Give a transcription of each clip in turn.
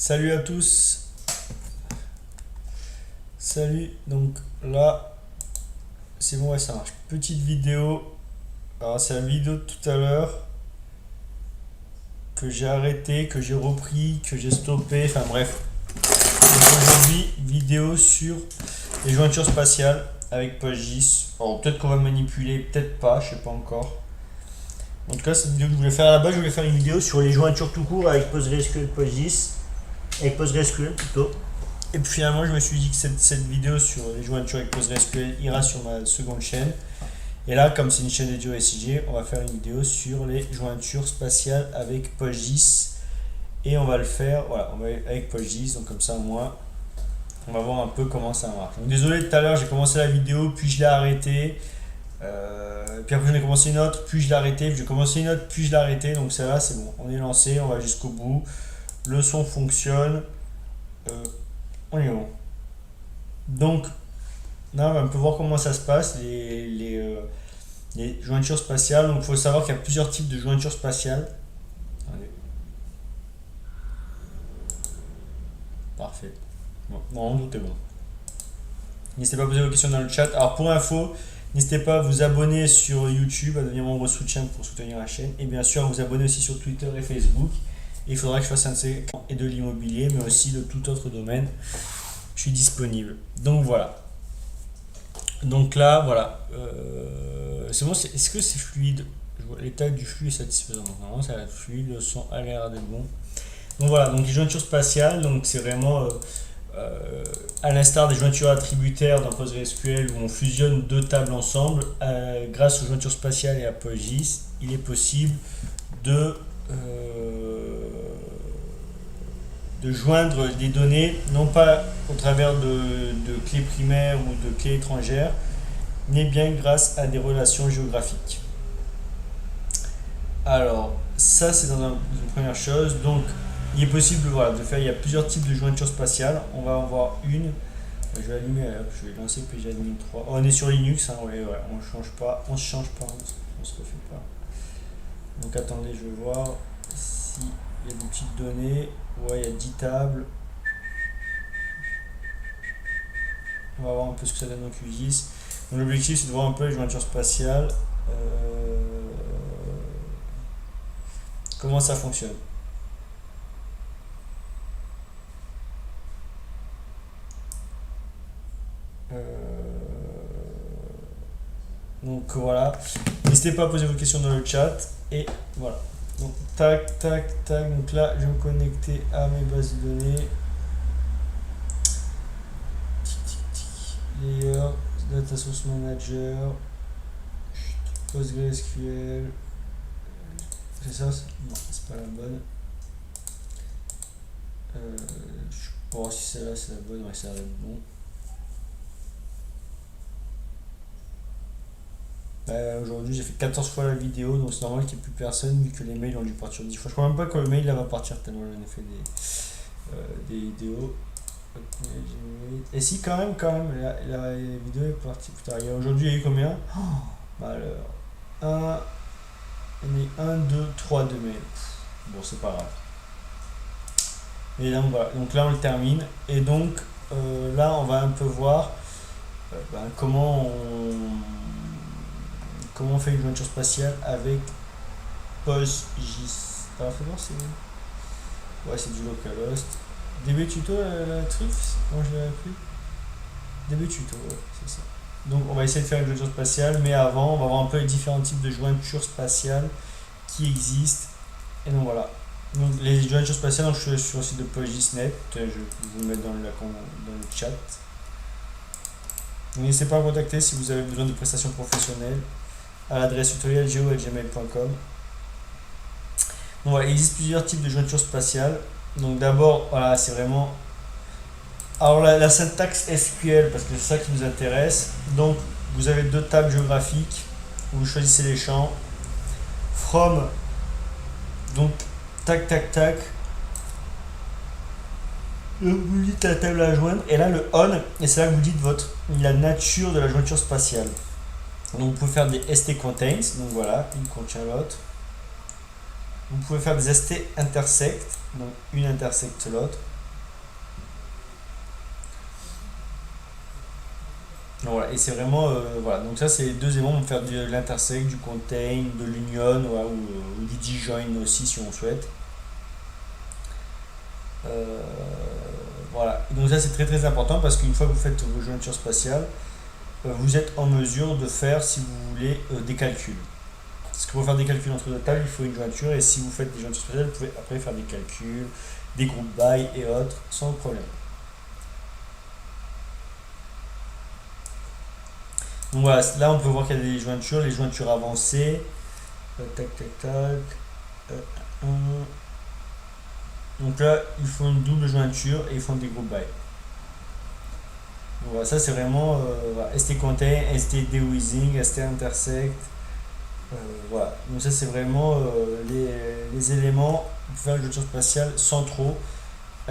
Salut à tous. Salut. Donc là, c'est bon, ouais, ça marche. Petite vidéo. Alors, c'est la vidéo de tout à l'heure que j'ai arrêté, que j'ai repris, que j'ai stoppé. Enfin bref. Donc, aujourd'hui, vidéo sur les jointures spatiales avec PostGIS. Alors, peut-être qu'on va manipuler, peut-être pas, je sais pas encore. En tout cas, cette vidéo que je voulais faire à la base, je voulais faire une vidéo sur les jointures tout court avec PostgreSQL PostGIS. Avec PostgreSQL plutôt. Et puis finalement, je me suis dit que cette vidéo sur les jointures avec PostgreSQL ira sur ma seconde chaîne. Et là, comme c'est une chaîne dédiée au SIG, on va faire une vidéo sur les jointures spatiales avec PostGIS. Et on va le faire voilà, avec PostGIS. Donc comme ça, au moins, on va voir un peu comment ça marche. Donc, désolé, tout à l'heure, j'ai commencé la vidéo, puis je l'ai arrêtée. Puis après, j'en ai commencé une autre, puis je l'ai arrêtée. Puis j'ai commencé une autre, puis je l'ai arrêtée. Donc ça va, c'est bon. On est lancé, on va jusqu'au bout. Le son fonctionne. On est bon. Donc, là, on peut voir comment ça se passe, les jointures spatiales. Donc, il faut savoir qu'il y a plusieurs types de jointures spatiales. Allez. Parfait. Bon, non, tout est bon. N'hésitez pas à poser vos questions dans le chat. Alors, pour info, n'hésitez pas à vous abonner sur YouTube, à devenir membre soutien pour soutenir la chaîne. Et bien sûr, à vous abonner aussi sur Twitter et Facebook. Et il faudra que je fasse un de ces et de l'immobilier, mais aussi de tout autre domaine. Je suis disponible. Donc voilà. Donc là, voilà. C'est bon, est-ce que c'est fluide? L'état du flux est satisfaisant. Normalement, ça va être fluide, le son a l'air d'être bon. Donc voilà, donc les jointures spatiales, donc c'est vraiment à l'instar des jointures attributaires dans PostgreSQL où on fusionne deux tables ensemble. Grâce aux jointures spatiales et à PostGIS, il est possible de joindre des données, non pas au travers de clés primaires ou de clés étrangères, mais bien grâce à des relations géographiques. Alors, ça c'est dans une première chose. Donc, il est possible voilà, de faire, il y a plusieurs types de jointures spatiales. On va en voir une. Je vais allumer, je vais lancer, puis j'allume 3. On est sur Linux, hein, ouais, on ne change pas, on se refait pas. Donc attendez, je vais voir si il y a des petites données. Ouais, il y a 10 tables. On va voir un peu ce que ça donne au QGIS. Donc l'objectif c'est de voir un peu les jointures spatiales. Comment ça fonctionne. Donc voilà. N'hésitez pas à poser vos questions dans le chat. Et voilà. Donc tac, tac, tac. Donc là, je vais me connecter à mes bases de données. Layer, Data Source Manager, PostgreSQL. C'est ça? Non, c'est pas la bonne. Je vais voir si celle-là c'est la bonne. Ouais, ça va être bon. Aujourd'hui j'ai fait 14 fois la vidéo, donc c'est normal qu'il n'y ait plus personne vu que les mails ont dû partir 10 fois. Je crois même pas que le mail là va partir tellement j'en ai fait des vidéos. Et si quand même la vidéo est partie plus tard. Aujourd'hui il y a eu combien? Alors 1, 2, 3 de mails. Bon, c'est pas grave. Et donc voilà, donc là on le termine. Et donc là on va un peu voir comment on fait une jointure spatiale avec PostGIS. Alors faut voir, c'est du localhost. DB tuto la truc, moi je l'ai appris. DB tuto, ouais, c'est ça. Donc on va essayer de faire une jointure spatiale, mais avant on va voir un peu les différents types de jointures spatiales qui existent. Et donc voilà. Donc les jointures spatiales, donc, je suis sur le site de PostGIS.net, je vais vous le mettre dans le chat. N'hésitez pas à me contacter si vous avez besoin de prestations professionnelles à l'adresse tutorialgeo@gmail.com. Donc voilà, il existe plusieurs types de jointures spatiales. Donc d'abord, voilà, c'est vraiment... Alors la syntaxe SQL, parce que c'est ça qui nous intéresse. Donc vous avez deux tables géographiques, où vous choisissez les champs. From, donc tac tac tac. Vous dites la table à joindre, et là le on, et c'est là que vous dites la nature de la jointure spatiale. Donc vous pouvez faire des ST contains, donc voilà, une contient l'autre. Vous pouvez faire des ST intersect, donc une intersecte l'autre. et c'est vraiment voilà, donc ça c'est les deux éléments. On peut faire de l'intersect, du contain, de l'union, voilà, ou du disjoin aussi si on souhaite. Voilà, et donc ça c'est très très important parce qu'une fois que vous faites vos jointures spatiales, vous êtes en mesure de faire, si vous voulez, des calculs. Parce que pour faire des calculs entre deux tables, il faut une jointure, et si vous faites des jointures spatiales, vous pouvez après faire des calculs, des group by et autres, sans problème. Donc voilà, là on peut voir qu'il y a des jointures, les jointures avancées. Tac, tac, tac. Donc là, ils font une double jointure et ils font des group by. Donc voilà, ça c'est vraiment voilà, ST contain, ST dewising, ST intersect. Voilà, donc ça c'est vraiment les éléments pour faire une jointure spatiale centraux.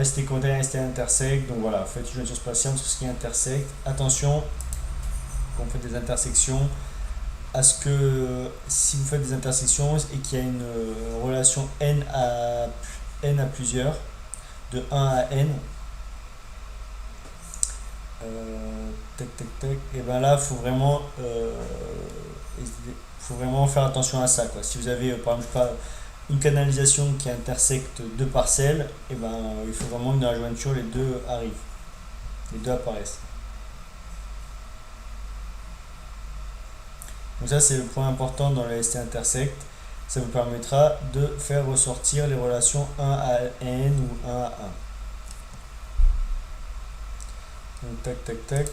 ST contain, ST intersect. Donc voilà, faites une jointure spatiale sur ce qui est intersect. Attention, quand vous faites des intersections, à ce que si vous faites des intersections et qu'il y a une relation n à plusieurs, de 1 à n, tac tac tac, et ben là faut vraiment faire attention à ça, quoi. Si vous avez par exemple une canalisation qui intersecte deux parcelles, et ben il faut vraiment que dans la jointure les deux arrivent, les deux apparaissent. Donc ça c'est le point important dans le ST intersect. Ça vous permettra de faire ressortir les relations 1 à n ou 1 à 1. Donc tac tac tac.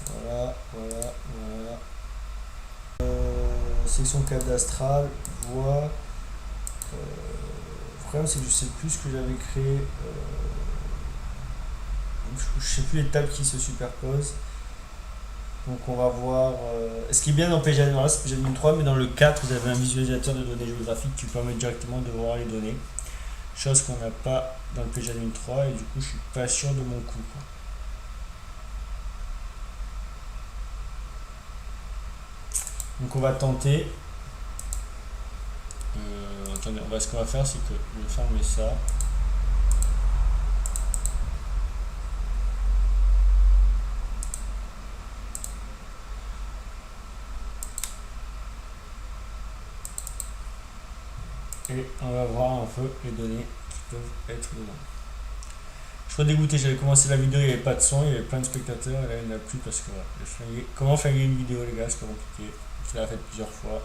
Voilà, voilà, voilà. Section cadastrale, voie. Le problème c'est que je sais plus ce que j'avais créé. Je sais plus les tables qui se superposent. Donc on va voir. Ce qui est bien dans PGAdmin, là c'est PGAdmin 3, mais dans le 4 vous avez un visualisateur de données géographiques qui permet directement de voir les données. Chose qu'on n'a pas dans le PGAdmin 3, et du coup je suis pas sûr de mon coup, quoi. Donc on va tenter. Attendez, ce qu'on va faire c'est que je vais fermer ça. Et on va voir un peu les données qui peuvent être dedans. Je suis dégoûté, j'avais commencé la vidéo, il n'y avait pas de son, il y avait plein de spectateurs, et là il n'y en a plus parce que voilà, j'ai flingué. Comment flinguer une vidéo les gars, c'est pas compliqué. Je l'ai fait plusieurs fois.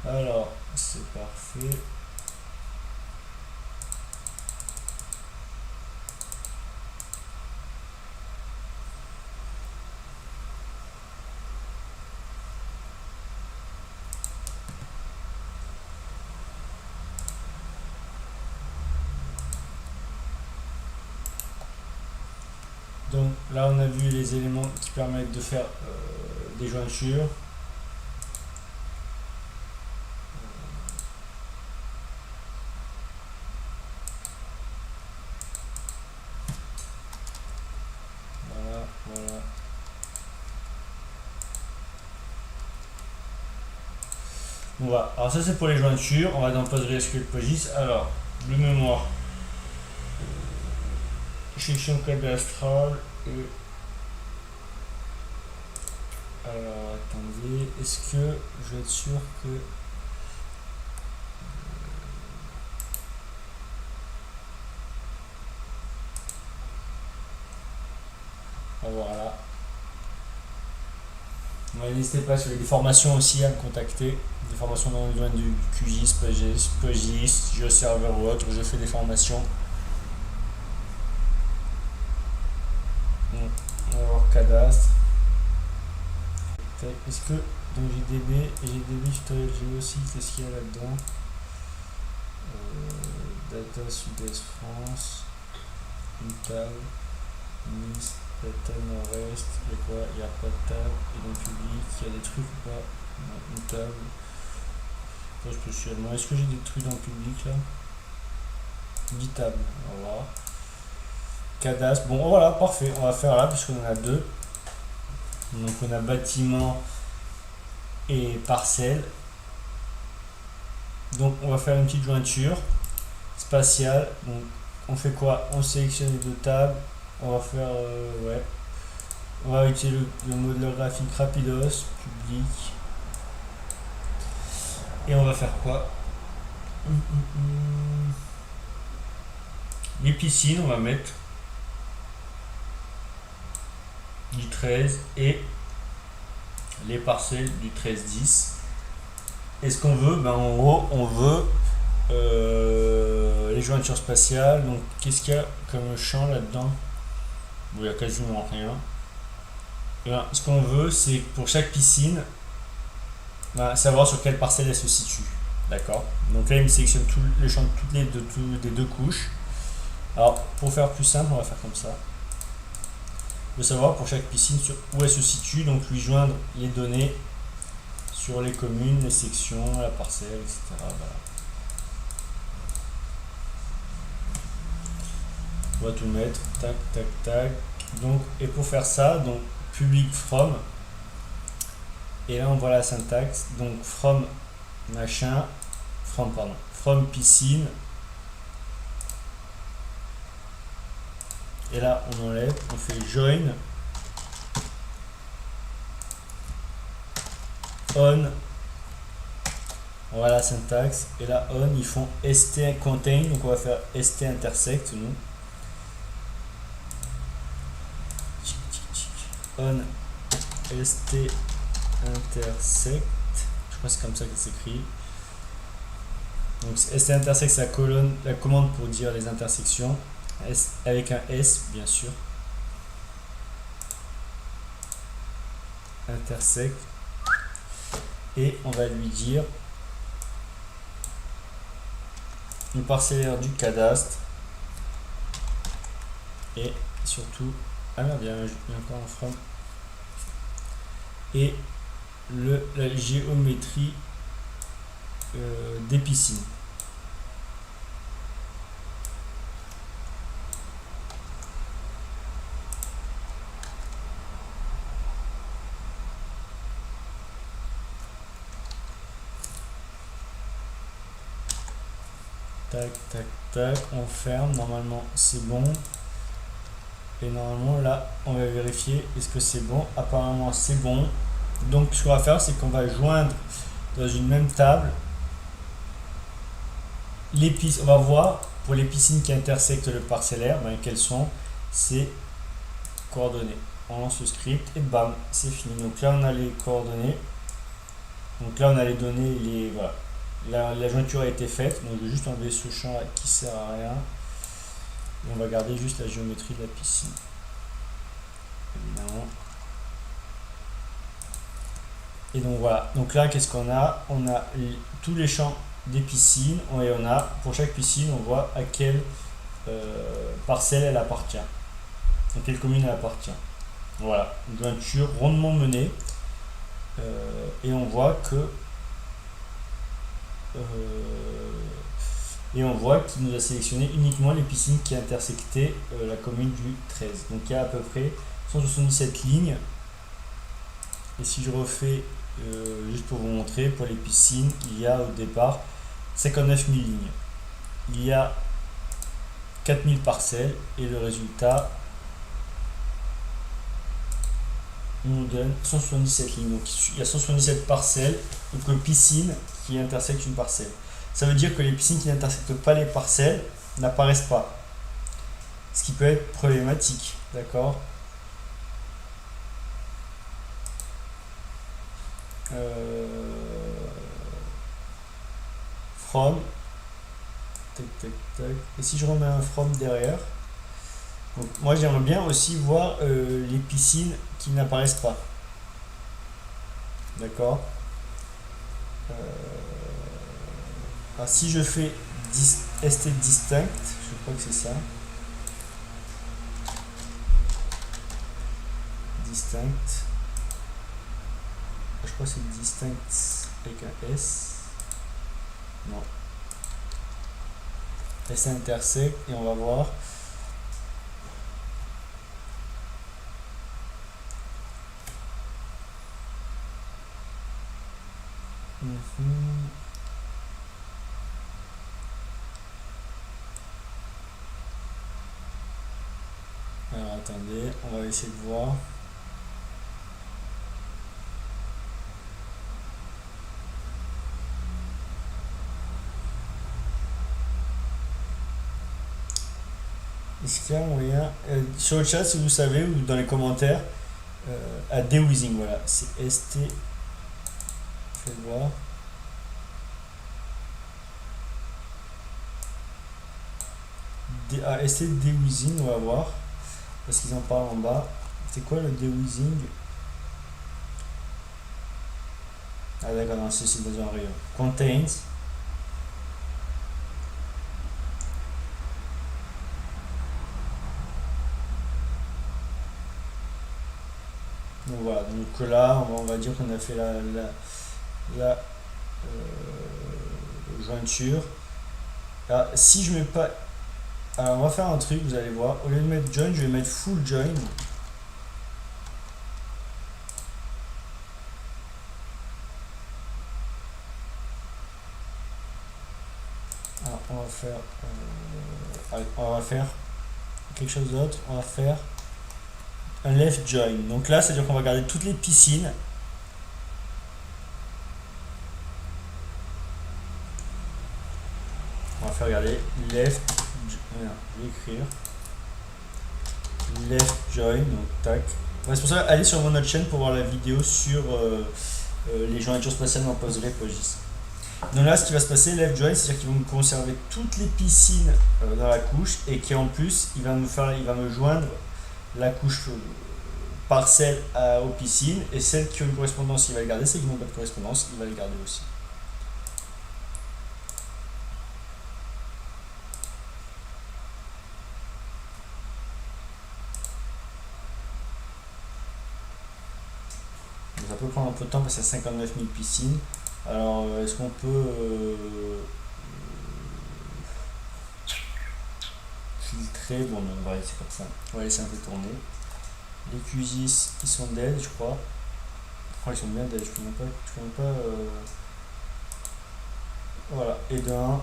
Alors, c'est parfait. Donc là on a vu les éléments qui permettent de faire des jointures. Voilà, voilà. On va. Alors ça c'est pour les jointures, on va dans PostgreSQL PostGIS. Alors, le mémoire. Section cadastrale et... Alors attendez, est-ce que je vais être sûr que... Voilà. N'hésitez pas, si vous avez des formations aussi à me contacter, des formations dans le domaine du QGIS, PostGIS, GeoServer ou autre, je fais des formations. On va voir cadastre. Est-ce que dans GDB tutoriel géo aussi, qu'est-ce qu'il y a là-dedans? Data Sud-Est France, une table, Nice, data Nord-Est, il y a quoi? Il n'y a pas de table, et dans le public, il y a des trucs ou pas? Non, une table. Pas spécialement. Est-ce que j'ai des trucs dans le public là? 10 tables, on va voir. Cadastre, bon voilà, parfait, on va faire là puisqu'on en a deux. Donc on a bâtiment et parcelle. Donc on va faire une petite jointure spatiale. Donc on fait quoi? On sélectionne les deux tables. On va faire ouais. On va utiliser le modeleur graphique rapidos, public. Et on va faire quoi? Les piscines, on va mettre du 13 et les parcelles du 13-10. Et ce qu'on veut, ben en gros, on veut les jointures spatiales. Donc, qu'est-ce qu'il y a comme champ là-dedans? Bon, il n'y a quasiment rien. Et ben, ce qu'on veut, c'est pour chaque piscine, ben, savoir sur quelle parcelle elle se situe. D'accord? Donc là, il me sélectionne tous les champs de des deux couches. Alors, pour faire plus simple, on va faire comme ça. De savoir pour chaque piscine où elle se situe, donc lui joindre les données sur les communes, les sections, la parcelle, etc. Voilà. On va tout mettre, tac, tac, tac. Donc, et pour faire ça, donc public from, et là on voit la syntaxe, donc from machin, from piscine, et là on enlève, on fait join on, voilà la syntaxe, et là on ils font st contain, donc on va faire st intersect nous, on st intersect, je crois que c'est comme ça que ça s'écrit. Donc st intersect c'est la commande pour dire les intersections, avec un S bien sûr, intersect, et on va lui dire une parcellaire du cadastre, et surtout, ah merde, il y a encore un from, et la géométrie des piscines. Tac, tac, tac, on ferme, normalement c'est bon. Et normalement là, on va vérifier est-ce que c'est bon. Apparemment c'est bon. Donc ce qu'on va faire, c'est qu'on va joindre dans une même table les piscines. On va voir pour les piscines qui intersectent le parcellaire, ben, quelles sont ces coordonnées. On lance le script et bam, c'est fini. Donc là on a les coordonnées. Donc là on a les données, voilà. La jointure a été faite, donc je vais juste enlever ce champ qui sert à rien. Et on va garder juste la géométrie de la piscine. Évidemment. Et donc voilà. Donc là, qu'est-ce qu'on a? On a tous les champs des piscines, et on a pour chaque piscine, on voit à quelle parcelle elle appartient, à quelle commune elle appartient. Voilà, une jointure rondement menée. Et on voit que qu'il nous a sélectionné uniquement les piscines qui intersectaient la commune du 13. Donc il y a à peu près 177 lignes. Et si je refais, juste pour vous montrer, pour les piscines, il y a au départ 59 000 lignes. Il y a 4000 parcelles et le résultat nous donne 177 lignes. Donc il y a 177 parcelles, donc piscines qui intersectent une parcelle. Ça veut dire que les piscines qui n'intersectent pas les parcelles n'apparaissent pas. Ce qui peut être problématique, d'accord? From, tac tac tac. Et si je remets un from derrière, donc moi j'aimerais bien aussi voir les piscines qui n'apparaissent pas, d'accord? Si je fais st distinct, je crois que c'est ça, distinct, je crois que c'est distinct avec un S, non, st intersect, et on va voir. Mhm. Alors attendez, on va essayer de voir. Est-ce qu'il y a moyen sur le chat si vous savez ou dans les commentaires à Deweezing, voilà, c'est ST, faites voir. ST Deweezing, on va voir parce qu'ils en parlent en bas. C'est quoi le Deweezing? Ah d'accord, non, c'est dans un rayon. Contains. Donc voilà, donc là on va dire qu'on a fait la jointure. Alors, si je mets pas. Alors on va faire un truc, vous allez voir. Au lieu de mettre join, je vais mettre full join. Alors on va faire quelque chose d'autre. On va faire un left join. Donc là, c'est-à-dire qu'on va garder toutes les piscines. On va faire regarder left. Je vais écrire left join. Donc tac. Ouais, c'est pour ça, allez sur mon autre chaîne pour voir la vidéo sur les jointures spatiales en PostgreSQL. Donc là, ce qui va se passer, left join, c'est-à-dire qu'il va me conserver toutes les piscines dans la couche et qu'en plus, il va me joindre la couche parcelle aux piscines et celles qui ont une correspondance, il va les garder, celles qui n'ont pas de correspondance, il va les garder aussi. Donc ça peut prendre un peu de temps parce qu'il y a 59 000 piscines. Alors, est-ce qu'on peut filtrer? Bon, on va laisser comme ça. On va laisser un peu tourner. Les QGIS, ils sont dead, je crois. Oh, ils sont bien dead, je ne connais pas. Voilà, et de 1.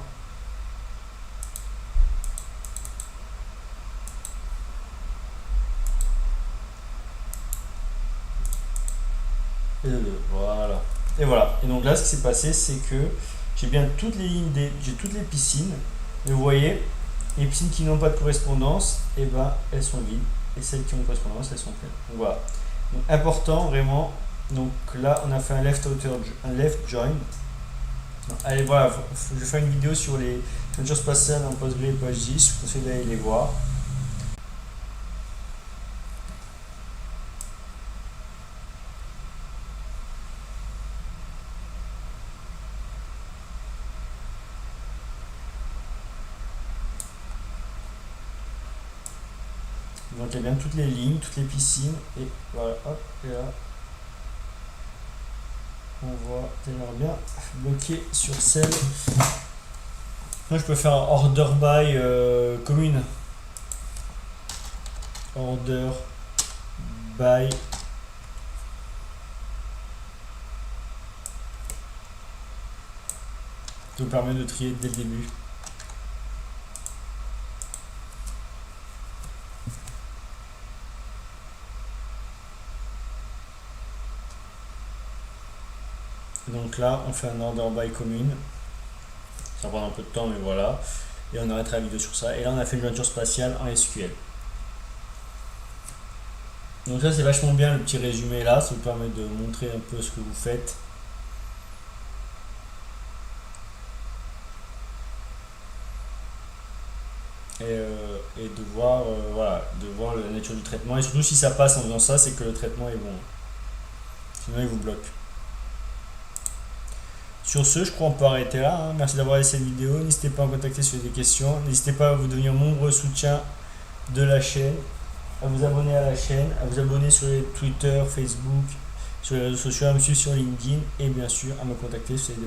Et de 2, voilà. Et voilà. Et donc là, ce qui s'est passé, c'est que j'ai bien toutes les lignes, j'ai toutes les piscines. Et vous voyez, les piscines qui n'ont pas de correspondance, et ben, elles sont vides. Et celles qui ont une correspondance, elles sont pleines. Donc voilà. Donc important, vraiment. Donc là, on a fait un left join. Donc, allez, voilà, je vais faire une vidéo sur les jointures spatiales en PostgreSQL et PostGIS. Je vous conseille d'aller les voir. Donc il y a bien toutes les lignes, toutes les piscines, et voilà, hop, et là, on voit, j'aimerais bien bloquer sur celle. Moi je peux faire un order by commune. Order by ça vous permet de trier dès le début. Donc là, on fait un order by commune. Ça prend un peu de temps, mais voilà. Et on arrêtera la vidéo sur ça. Et là, on a fait une jointure spatiale en SQL. Donc ça, c'est vachement bien le petit résumé là. Ça vous permet de montrer un peu ce que vous faites. Et de voir, voilà, de voir la nature du traitement. Et surtout, si ça passe en faisant ça, c'est que le traitement est bon. Sinon, il vous bloque. Sur ce, je crois qu'on peut arrêter là. Hein. Merci d'avoir laissé cette vidéo. N'hésitez pas à me contacter si vous avez des questions. N'hésitez pas à vous devenir membre soutien de la chaîne, à vous abonner à la chaîne, à vous abonner sur les Twitter, Facebook, sur les réseaux sociaux, à me suivre sur LinkedIn et bien sûr à me contacter si vous avez des